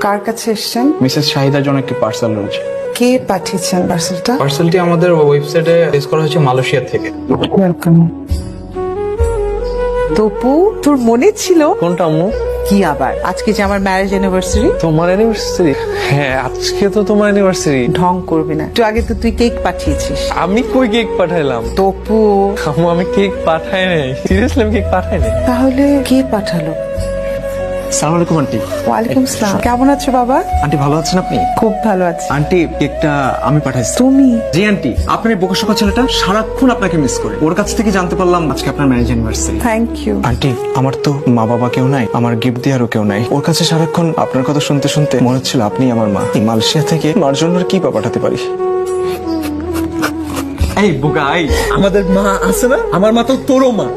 কার কাছে এসেছেন? মিসেস শাহিদার জন্য একটি পার্সেল রয়েছে। কে পাঠিয়েছেন পার্সেলটা? পার্সেলটি আমাদের ওয়েবসাইটে প্লেস করা হয়েছে মালয়েশিয়া থেকে। ওয়েলকাম। তপু, তোর মনে ছিল? কোনটা আম্মু? কি আবার আজকে যে আমার ম্যারেজ অ্যানিভার্সারি? তোমার অ্যানিভার্সারি? হ্যাঁ, আজকে তো তোমার অ্যানিভার্সারি। ঢং করবি না, একটু আগে তো তুই কেক পাঠিয়েছিস। আমি কই কেক পাঠাইলাম? তপু, আম্মু আমি কেক পাঠাই নাই, সিরিয়াসলি আমি কেক পাঠাই নাই। তাহলে কে পাঠালো? সালাম আলাইকুম আন্টি। ওয়ালাইকুম সালাম। কেমন আছো বাবা? আন্টি ভালো আছেন আপনি? খুব ভালো আছি। আন্টি কেকটা আমি পাঠাইছি। তুমি? জি আন্টি, আপনার এই বোকাশোকা ছেলেটা সারাক্ষণ আপনাকে মিস করে। ওর কাছ থেকে জানতে পারলাম আজকে আপনার marriage anniversary. Thank you. Aunty আমার তো মা বাবা কেউ নাই, আমার গিফট দেওয়ারও কেউ নাই। ওর কাছে সারাক্ষণ আপনার কথা শুনতে শুনতে মনে হচ্ছিল আপনি আমার মা। এই মালয়েশিয়া থেকে মার জন্য আর কি বা পাঠাতে পারি? এই বোকা, আমাদের মা আছে না? আমার মা তো তোরও মা।